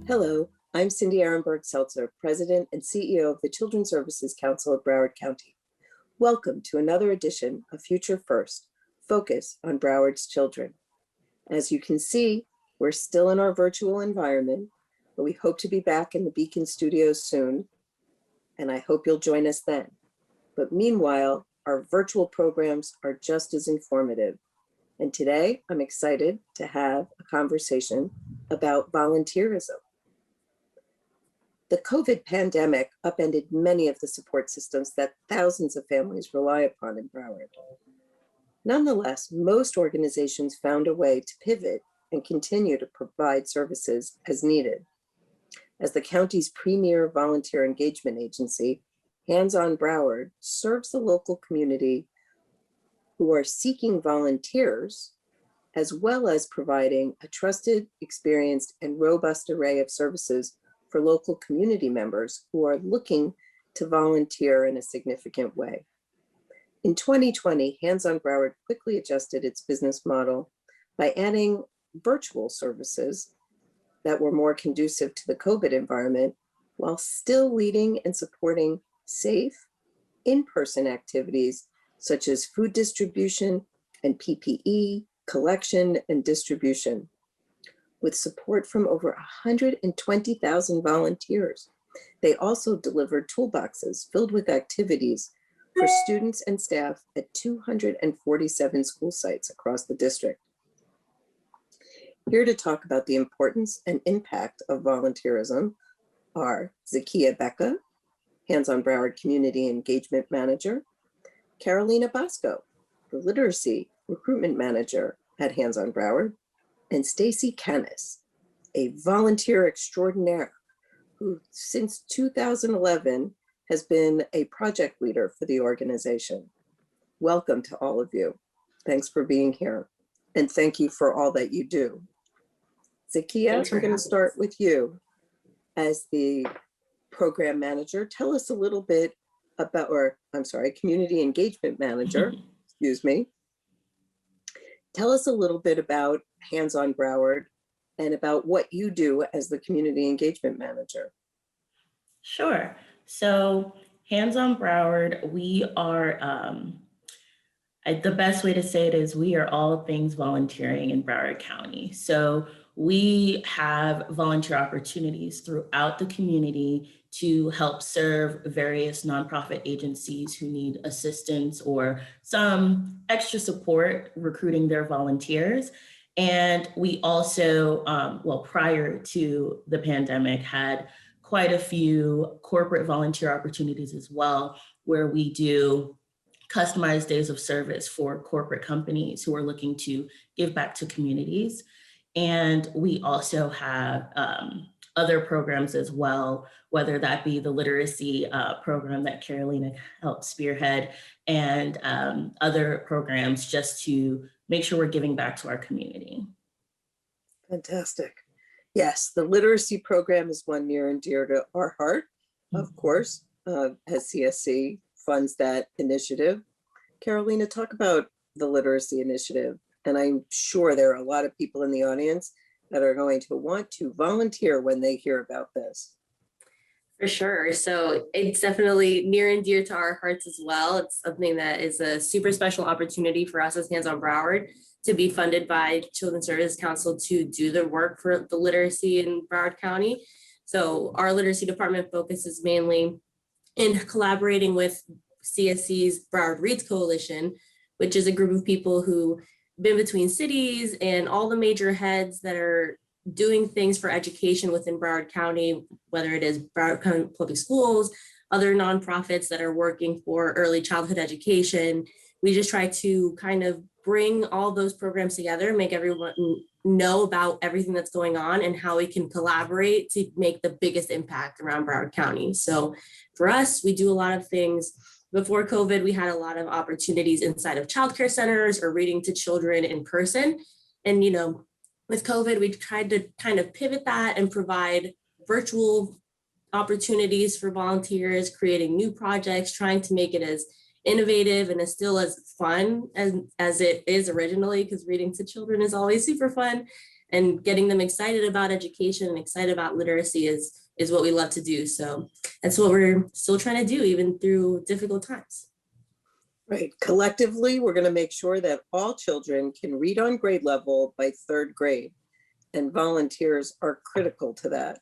Hello, I'm Cindy Arenberg-Seltzer, President and CEO of the Children's Services Council of Broward County. Welcome to another edition of Future First, Focus on Broward's Children. As you can see, we're still in our virtual environment, but we hope to be back in the Beacon studios soon, and I hope you'll join us then. But meanwhile, our virtual programs are just as informative. And today, I'm excited to have a conversation about volunteerism. The COVID pandemic upended many of the support systems that thousands of families rely upon in Broward. Nonetheless, most organizations found a way to pivot and continue to provide services as needed. As the county's premier volunteer engagement agency, HandsOn Broward serves the local community who are seeking volunteers, as well as providing a trusted, experienced, and robust array of services for local community members who are looking to volunteer in a significant way. In 2020, HandsOn Broward quickly adjusted its business model by adding virtual services that were more conducive to the COVID environment, while still leading and supporting safe, in-person activities such as food distribution and PPE, collection and distribution. With support from over 120,000 volunteers. They also delivered toolboxes filled with activities for students and staff at 247 school sites across the district. Here to talk about the importance and impact of volunteerism are Zakiya Becca, HandsOn Broward Community Engagement Manager, Carolina Bosco, the Literacy Recruitment Manager at HandsOn Broward, and Stacy Kanas, a volunteer extraordinaire who since 2011 has been a project leader for the organization. Welcome to all of you. Thanks for being here. And thank you for all that you do. Zakiya, I'm going to start with you as the program manager. Tell us a little bit about, community engagement manager, excuse me. Tell us a little bit about HandsOn Broward and about what you do as the community engagement manager. Sure. So HandsOn Broward, we are, the best way to say it is we are all things volunteering in Broward County. So we have volunteer opportunities throughout the community to help serve various nonprofit agencies who need assistance or some extra support recruiting their volunteers. And we also, prior to the pandemic, had quite a few corporate volunteer opportunities as well, where we do customized days of service for corporate companies who are looking to give back to communities. And we also have other programs as well, whether that be the literacy program that Carolina helped spearhead and other programs just to make sure we're giving back to our community. Fantastic. Yes, the literacy program is one near and dear to our heart, of course, as CSC funds that initiative. Carolina, talk about the literacy initiative. And I'm sure there are a lot of people in the audience that are going to want to volunteer when they hear about this. For sure. So it's definitely near and dear to our hearts as well. It's something that is a super special opportunity for us as HandsOn Broward to be funded by Children's Services Council to do the work for the literacy in Broward County. So our literacy department focuses mainly in collaborating with CSC's Broward Reads Coalition, which is a group of people who been between cities and all the major heads that are doing things for education within Broward County, whether it is Broward County Public Schools, other nonprofits that are working for early childhood education. We just try to kind of bring all those programs together, make everyone know about everything that's going on and how we can collaborate to make the biggest impact around Broward County. So for us, we do a lot of things. Before COVID, we had a lot of opportunities inside of childcare centers or reading to children in person. And, with COVID, we tried to kind of pivot that and provide virtual opportunities for volunteers, creating new projects, trying to make it as innovative and as still as fun as it is originally, because reading to children is always super fun. and getting them excited about education and excited about literacy is what we love to do. So that's what we're still trying to do, even through difficult times. Right. Collectively, we're going to make sure that all children can read on grade level by 3rd grade, and volunteers are critical to that.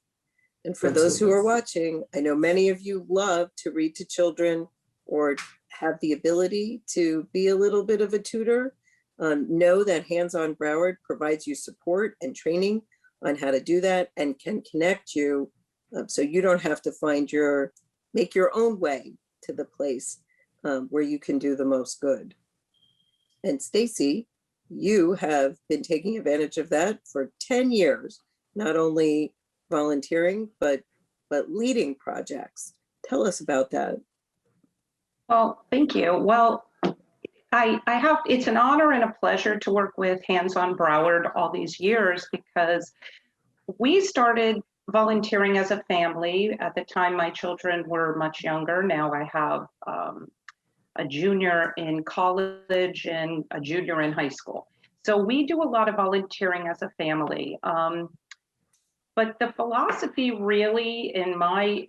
And for those who are watching, I know many of you love to read to children or have the ability to be a little bit of a tutor. Know that HandsOn Broward provides you support and training on how to do that and can connect you so you don't have to make your own way to the place where you can do the most good. And Stacy, you have been taking advantage of that for 10 years, not only volunteering, but leading projects. Tell us about that. Well, thank you. Well, it's an honor and a pleasure to work with HandsOn Broward all these years, because we started volunteering as a family. At the time, my children were much younger. Now I have a junior in college and a junior in high school. So we do a lot of volunteering as a family. But the philosophy really in my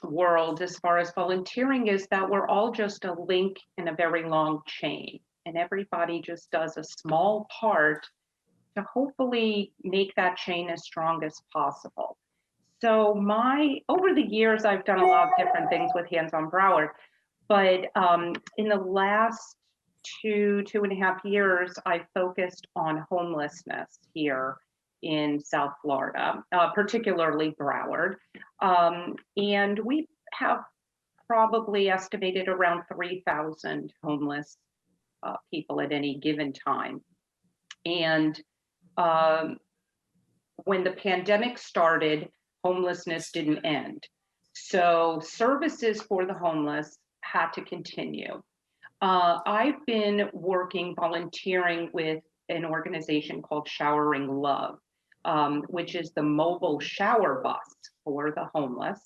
world as far as volunteering is that we're all just a link in a very long chain, and everybody just does a small part to hopefully make that chain as strong as possible. So over the years, I've done a lot of different things with HandsOn Broward, but in the last two and a half years, I focused on homelessness here in South Florida, particularly Broward. And we have probably estimated around 3,000 homeless people at any given time. And when the pandemic started, homelessness didn't end. So services for the homeless had to continue. I've been volunteering with an organization called Showering Love, which is the mobile shower bus for the homeless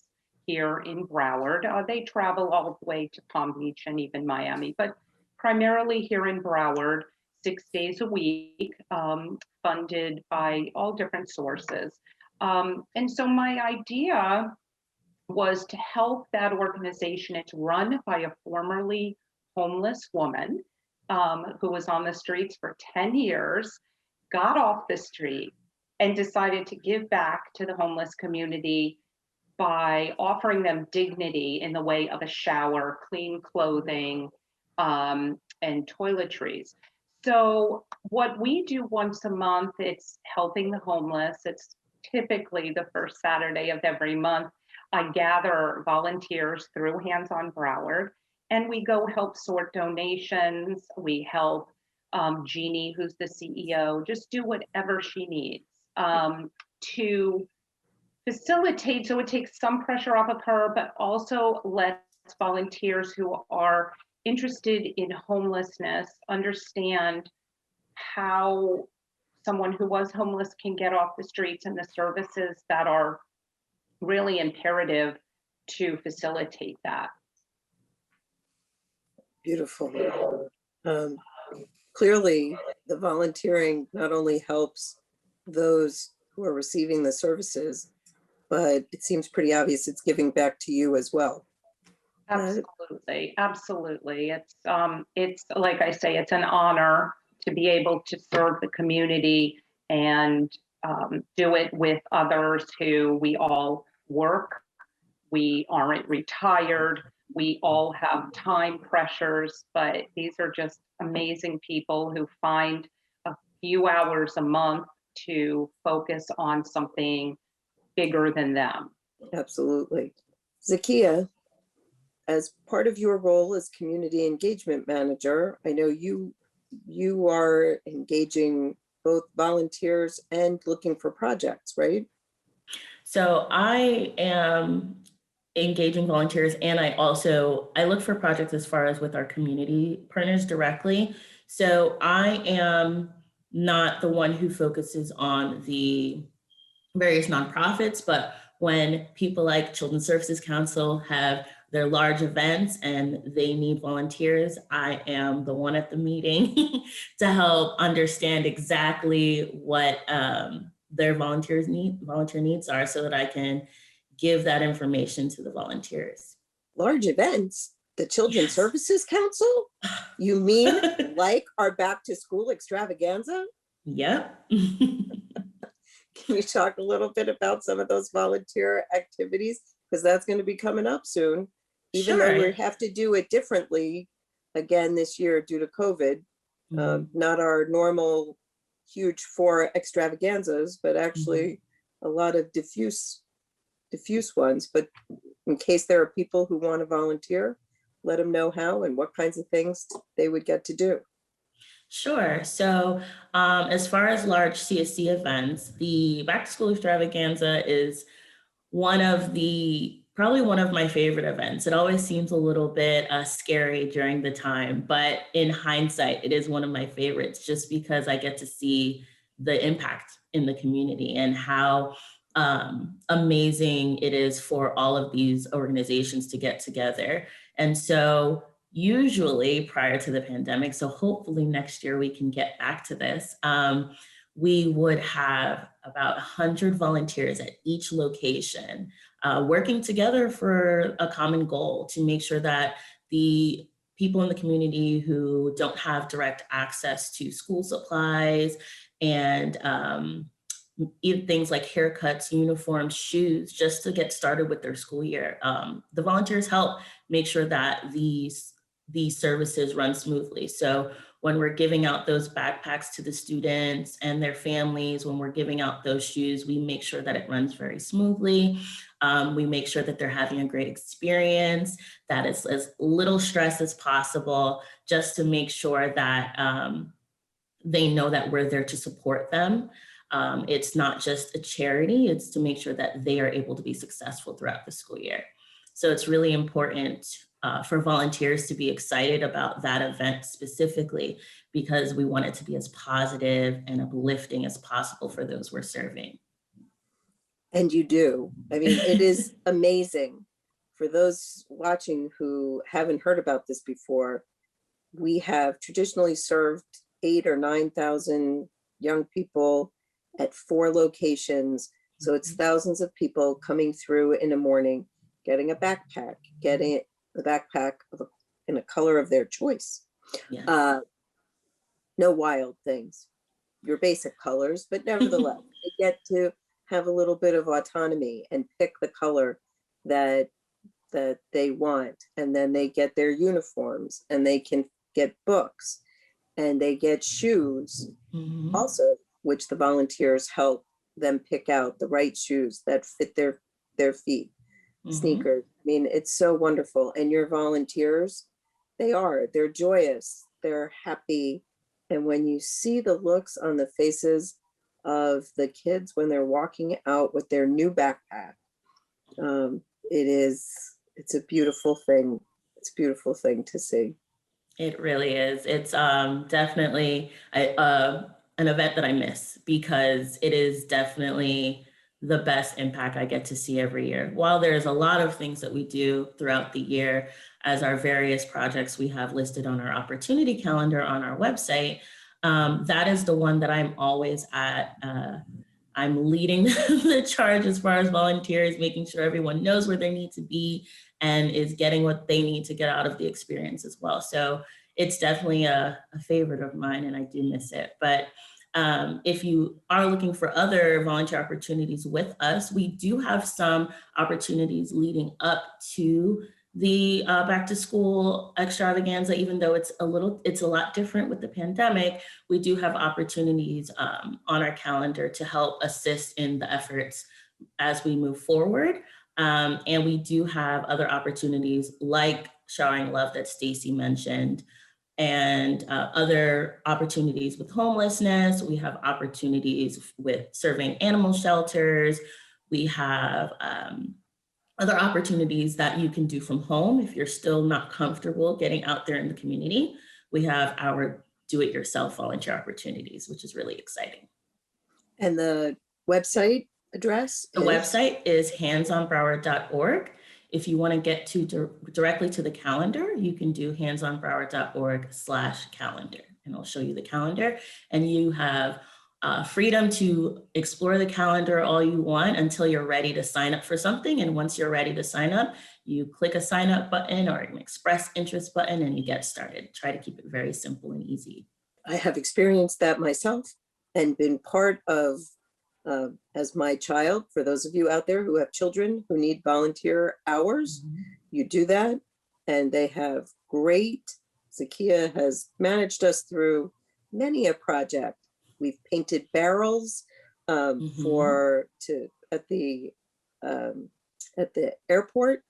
here in Broward. They travel all the way to Palm Beach and even Miami, but primarily here in Broward, 6 days a week, funded by all different sources. And so my idea was to help that organization. It's run by a formerly homeless woman who was on the streets for 10 years, got off the street, and decided to give back to the homeless community by offering them dignity in the way of a shower, clean clothing, and toiletries. So what we do once a month, it's helping the homeless. It's typically the first Saturday of every month. I gather volunteers through HandsOn Broward, and we go help sort donations. We help Jeannie, who's the CEO, just do whatever she needs to facilitate, so it takes some pressure off of her, but also lets volunteers who are interested in homelessness understand how someone who was homeless can get off the streets and the services that are really imperative to facilitate that. Beautiful. Clearly, the volunteering not only helps those who are receiving the services, but it seems pretty obvious it's giving back to you as well. Absolutely, absolutely. It's like I say, it's an honor to be able to serve the community and do it with others who we all work. We aren't retired. We all have time pressures, but these are just amazing people who find a few hours a month to focus on something bigger than them. Absolutely. Zakiya, as part of your role as community engagement manager, I know you are engaging both volunteers and looking for projects, right? So I am engaging volunteers, and I look for projects as far as with our community partners directly. So I am not the one who focuses on the various nonprofits, but when people like Children's Services Council have they're large events and they need volunteers, I am the one at the meeting to help understand exactly what their volunteer needs are so that I can give that information to the volunteers. Large events, the Children's Yes. Services Council? You mean like our back to school extravaganza? Yep. Can you talk a little bit about some of those volunteer activities? Because that's going to be coming up soon. Even though we have to do it differently again this year due to COVID, not our normal huge 4 extravaganzas, but actually a lot of diffuse ones. But in case there are people who want to volunteer, let them know how and what kinds of things they would get to do. Sure. So as far as large CSC events, the Back to School Extravaganza is probably one of my favorite events. It always seems a little bit scary during the time, but in hindsight, it is one of my favorites just because I get to see the impact in the community and how amazing it is for all of these organizations to get together. And so usually prior to the pandemic, so hopefully next year we can get back to this, we would have about 100 volunteers at each location working together for a common goal to make sure that the people in the community who don't have direct access to school supplies and even things like haircuts, uniforms, shoes, just to get started with their school year. The volunteers help make sure that these services run smoothly. So when we're giving out those backpacks to the students and their families, when we're giving out those shoes, we make sure that it runs very smoothly. We make sure that they're having a great experience, that it's as little stress as possible, just to make sure that they know that we're there to support them. It's not just a charity, it's to make sure that they are able to be successful throughout the school year. So it's really important for volunteers to be excited about that event specifically, because we want it to be as positive and uplifting as possible for those we're serving. And you do. I mean, it is amazing. For those watching who haven't heard about this before, we have traditionally served 8,000 or 9,000 young people at 4 locations. So it's thousands of people coming through in the morning, getting a backpack, getting the backpack in a color of their choice. Yes. No wild things, your basic colors, but nevertheless, they get to have a little bit of autonomy and pick the color that they want. And then they get their uniforms and they can get books and they get shoes also, which the volunteers help them pick out the right shoes that fit their feet, sneakers. I mean, it's so wonderful. And your volunteers, they're joyous, they're happy. And when you see the looks on the faces of the kids when they're walking out with their new backpack, it's a beautiful thing. It's a beautiful thing to see. It really is. It's definitely an event that I miss, because it is definitely the best impact I get to see every year. While there's a lot of things that we do throughout the year as our various projects we have listed on our opportunity calendar on our website, that is the one that I'm always at. I'm leading the charge as far as volunteers, making sure everyone knows where they need to be and is getting what they need to get out of the experience as well. So it's definitely a favorite of mine, and I do miss it. But if you are looking for other volunteer opportunities with us, we do have some opportunities leading up to the back to school extravaganza. Even though it's a lot different with the pandemic, we do have opportunities on our calendar to help assist in the efforts as we move forward. And we do have other opportunities like Showering Love that Stacy mentioned, and other opportunities with homelessness. We have opportunities with serving animal shelters. We have other opportunities that you can do from home if you're still not comfortable getting out there in the community. We have our do-it-yourself volunteer opportunities, which is really exciting. And the website address? The website is handsonbroward.org. If you want to get to directly to the calendar, you can do handsonbroward.org/calendar, and I'll show you the calendar. And you have freedom to explore the calendar all you want until you're ready to sign up for something. And once you're ready to sign up, you click a sign up button or an express interest button and you get started. Try to keep it very simple and easy. I have experienced that myself and been part of, as my child, for those of you out there who have children who need volunteer hours, you do that, and they have great, Zakiya has managed us through many a project. We've painted barrels at the airport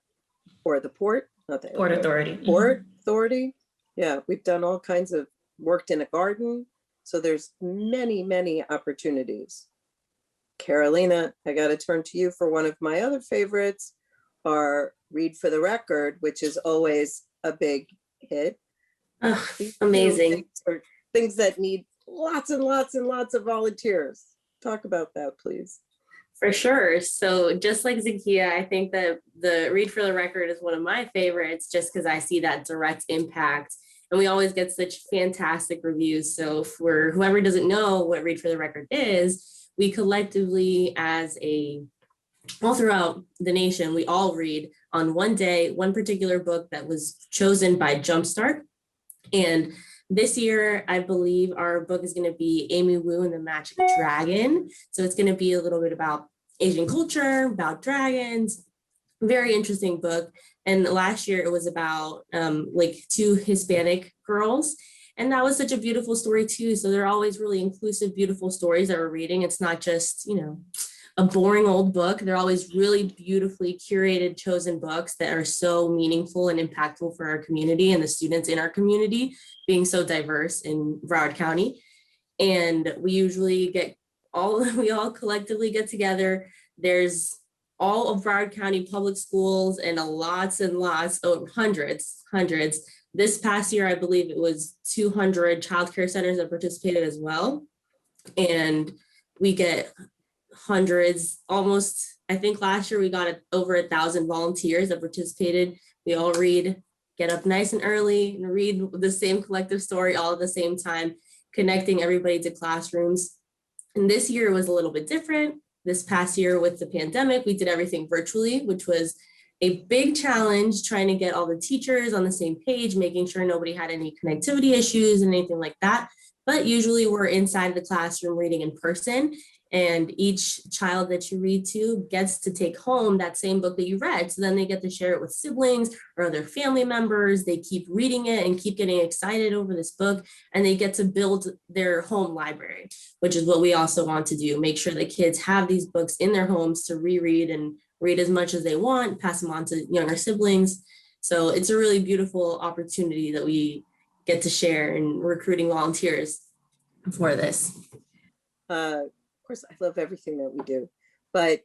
or the port, not the Port airport, Authority. Port Authority. Yeah, we've done all kinds of, worked in a garden. So there's many, many opportunities. Carolina, I got to turn to you for one of my other favorites, our Read for the Record, which is always a big hit. Oh, amazing. Things that need lots and lots and lots of volunteers. Talk about that, please. For sure. So just like Zakiya, I think that the Read for the Record is one of my favorites just because I see that direct impact. And we always get such fantastic reviews. So for whoever doesn't know what Read for the Record is, we collectively all throughout the nation, we all read on one day, one particular book that was chosen by Jumpstart. And this year, I believe our book is going to be Amy Wu and the Magic Dragon. So it's going to be a little bit about Asian culture, about dragons, very interesting book. And last year it was about like 2 Hispanic girls. And that was such a beautiful story too. So they're always really inclusive, beautiful stories that we're reading. It's not just, a boring old book. They're always really beautifully curated, chosen books that are so meaningful and impactful for our community and the students in our community, being so diverse in Broward County. And we usually we all collectively get together. There's all of Broward County public schools and lots and lots, hundreds. This past year, I believe it was 200 childcare centers that participated as well. And we get hundreds, almost, I think last year we got over 1,000 volunteers that participated. We all get up nice and early and read the same collective story all at the same time, connecting everybody to classrooms. And this year was a little bit different. This past year with the pandemic, we did everything virtually, which was a big challenge, trying to get all the teachers on the same page, making sure nobody had any connectivity issues and anything like that. But usually we're inside the classroom reading in person, and each child that you read to gets to take home that same book that you read. So then they get to share it with siblings or other family members. They keep reading it and keep getting excited over this book, and they get to build their home library, which is what we also want to do. Make sure that kids have these books in their homes to reread and read as much as they want, pass them on to younger siblings. So it's a really beautiful opportunity that we get to share in recruiting volunteers for this. Of course, I love everything that we do, but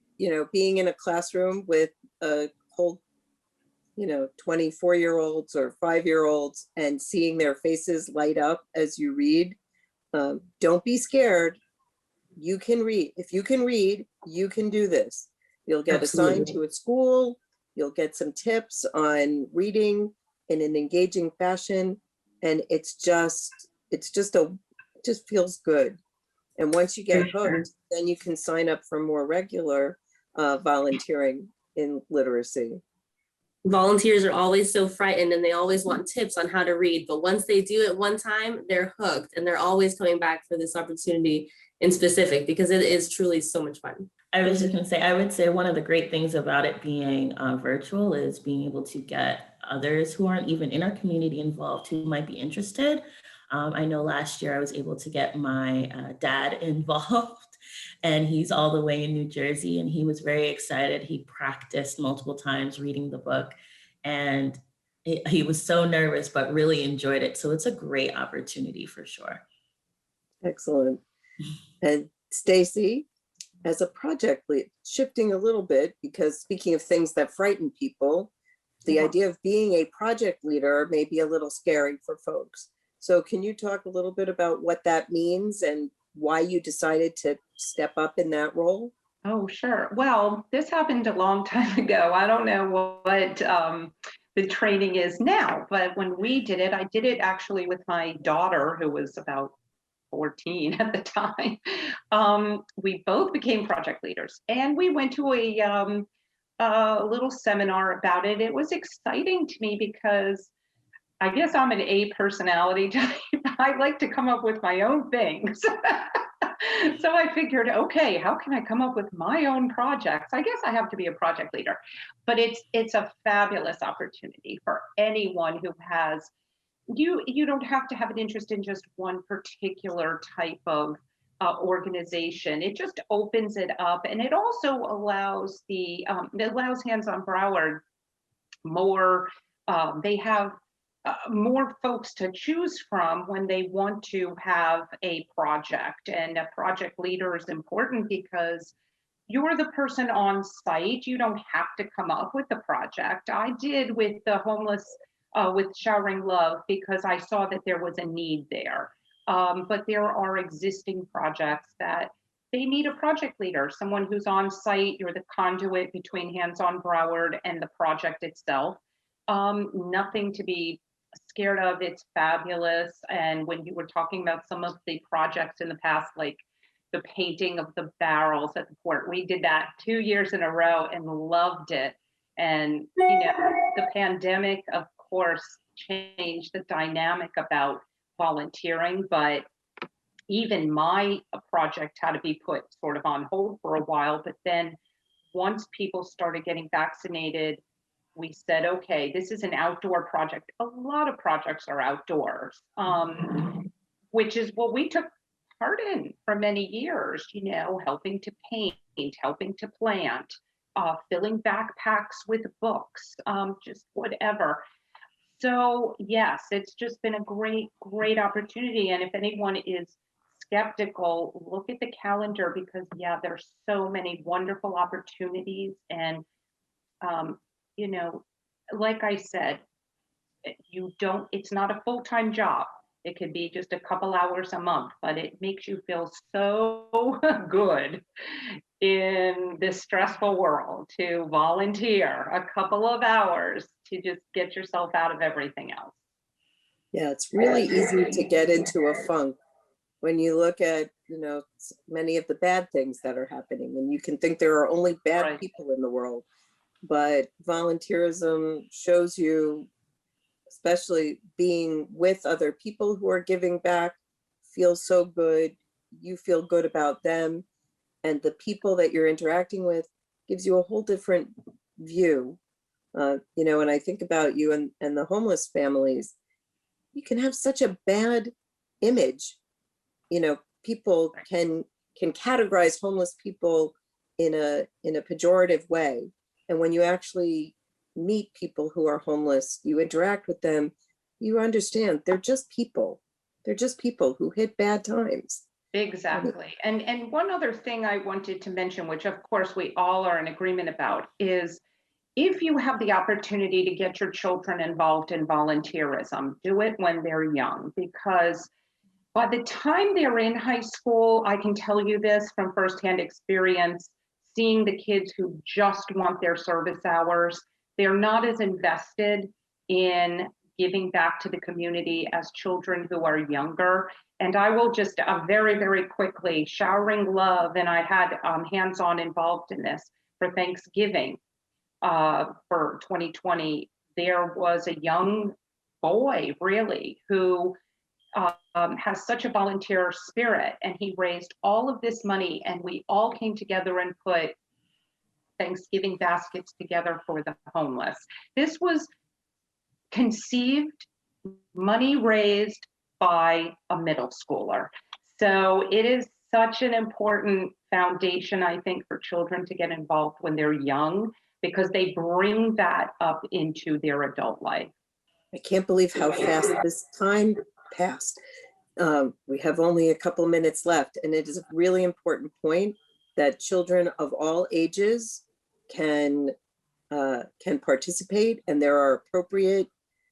being in a classroom with a whole 24-year-olds or 5-year-olds and seeing their faces light up as you read, don't be scared. You can read. If you can read, you can do this. You'll get assigned to a school. You'll get some tips on reading in an engaging fashion, and it just feels good. And once you get hooked, then you can sign up for more regular volunteering in literacy. Volunteers are always so frightened and they always want tips on how to read. But once they do it one time, they're hooked, and they're always coming back for this opportunity in specific because it is truly so much fun. I was just going to say, I would say one of the great things about it being virtual is being able to get others who aren't even in our community involved who might be interested. I know last year I was able to get my dad involved, and he's all the way in New Jersey, and he was very excited. He practiced multiple times reading the book, and he was so nervous, but really enjoyed it. So it's a great opportunity for sure. Excellent. And Stacy, as a project lead, shifting a little bit, because speaking of things that frighten people, the idea of being a project leader may be a little scary for folks. So can you talk a little bit about what that means and why you decided to step up in that role? Oh, sure. Well, this happened a long time ago. I don't know what the training is now, but when we did it, I did it actually with my daughter, who was about 14 at the time. We both became project leaders, and we went to a little seminar about it. It was exciting to me because I guess I'm an A personality type. I like to come up with my own things. So I figured, okay, how can I come up with my own projects? I guess I have to be a project leader, but it's a fabulous opportunity for anyone who has, you don't have to have an interest in just one particular type of organization. It just opens it up, and it also allows it allows HandsOn Broward more, they have more folks to choose from when they want to have a project. And a project leader is important because you're the person on site. You don't have to come up with the project. I did with the homeless, with Showering Love, because I saw that there was a need there. But there are existing projects that they need a project leader, someone who's on site. You're the conduit between HandsOn Broward and the project itself. Nothing to be scared of. It's fabulous. And when you were talking about some of the projects in the past, like the painting of the barrels at the port, we did that 2 years in a row and loved it. And you know, the pandemic, of course, changed the dynamic about volunteering, but even my project had to be put sort of on hold for a while. But then once people started getting vaccinated, we said, okay, this is an outdoor project. A lot of projects are outdoors, which is what we took part in for many years, you know, helping to paint, helping to plant, filling backpacks with books, just whatever. So yes, it's just been a great, great opportunity. And if anyone is skeptical, look at the calendar, because yeah, there's so many wonderful opportunities. And you know, like I said, it's not a full-time job. It could be just a couple hours a month, but it makes you feel so good in this stressful world to volunteer a couple of hours to just get yourself out of everything else. Yeah, it's really easy to get into a funk when you look at, you know, many of the bad things that are happening, and you can think there are only bad Right. people in the world. But volunteerism shows you, especially being with other people who are giving back, feels so good. You feel good about them, and the people that you're interacting with gives you a whole different view. You know, when I think about you and the homeless families, you can have such a bad image. You know, people can categorize homeless people in a pejorative way. And when you actually meet people who are homeless, you interact with them, you understand they're just people. They're just people who hit bad times. Exactly. And one other thing I wanted to mention, which of course we all are in agreement about, is if you have the opportunity to get your children involved in volunteerism, do it when they're young, because by the time they're in high school, I can tell you this from firsthand experience, seeing the kids who just want their service hours, they're not as invested in giving back to the community as children who are younger. And I will just very, very quickly, Showering Love, and I had HandsOn involved in this for Thanksgiving for 2020. There was a young boy, really, who has such a volunteer spirit, and he raised all of this money, and we all came together and put Thanksgiving baskets together for the homeless. This was conceived, money raised by a middle schooler. So it is such an important foundation, I think, for children to get involved when they're young, because they bring that up into their adult life. I can't believe how fast this time passed. We have only a couple minutes left, and it is a really important point that children of all ages can participate, and there are appropriate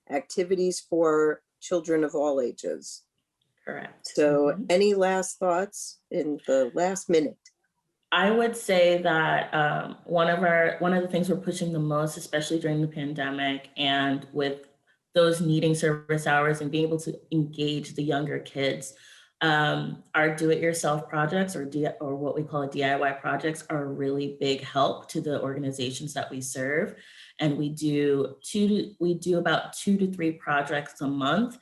activities for children of all ages. Correct. So any last thoughts in the last minute? I would say that one of the things we're pushing the most, especially during the pandemic and with those needing service hours and being able to engage the younger kids, our do-it-yourself projects or what we call DIY projects are a really big help to the organizations that we serve. And we do about 2 to 3 projects a month.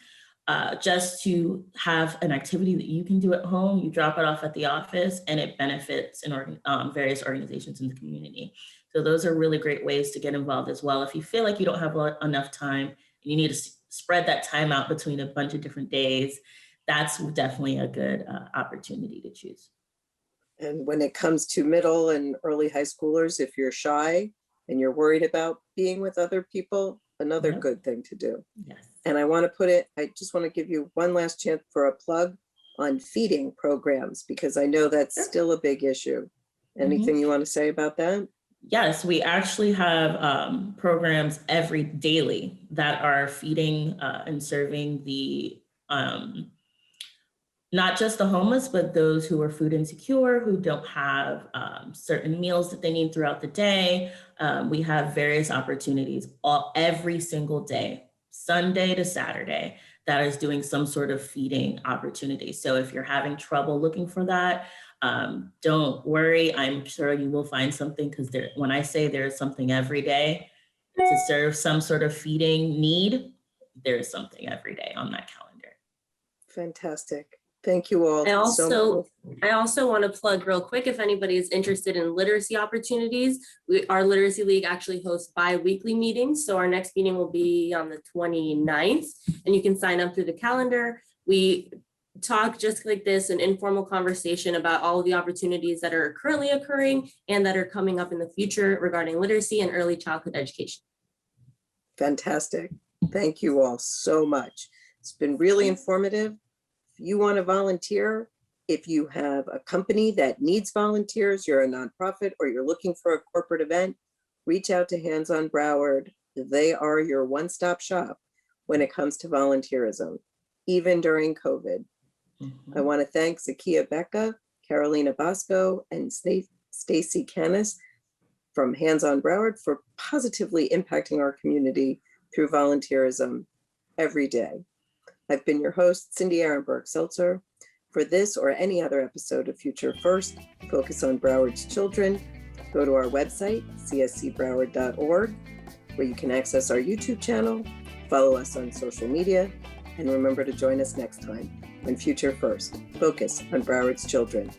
Just to have an activity that you can do at home, you drop it off at the office, and it benefits various organizations in the community. So those are really great ways to get involved as well. If you feel like you don't have enough time, and you need to spread that time out between a bunch of different days, that's definitely a good opportunity to choose. And when it comes to middle and early high schoolers, if you're shy and you're worried about being with other people, another Yep. good thing to do. Yes. And I just want to give you one last chance for a plug on feeding programs, because I know that's Sure. still a big issue. Anything you want to say about that? Yes, we actually have programs daily that are feeding and serving the not just the homeless, but those who are food insecure, who don't have certain meals that they need throughout the day. We have various opportunities every single day, Sunday to Saturday, that is doing some sort of feeding opportunity. So if you're having trouble looking for that, don't worry. I'm sure you will find something, because when I say there's something every day to serve some sort of feeding need, there's something every day on that calendar. Fantastic. Thank you all. I so also want to plug real quick, if anybody is interested in literacy opportunities, our Literacy League actually hosts bi-weekly meetings. So our next meeting will be on the 29th, and you can sign up through the calendar. We talk just like this, an informal conversation about all of the opportunities that are currently occurring and that are coming up in the future regarding literacy and early childhood education. fantastic. Thank you all so much. It's been really informative. If you want to volunteer, if you have a company that needs volunteers, you're a nonprofit, or you're looking for a corporate event, reach out to HandsOn Broward. They are your one-stop shop when it comes to volunteerism, even during COVID. I want to thank Zakiya Becca, Carolina Bosco, and Stacy Kanas from HandsOn Broward for positively impacting our community through volunteerism every day. I've been your host, Cindy Arenberg-Seltzer. For this or any other episode of Future First, focus on Broward's children, go to our website, cscbroward.org, where you can access our YouTube channel, follow us on social media, and remember to join us next time on Future First, focus on Broward's children.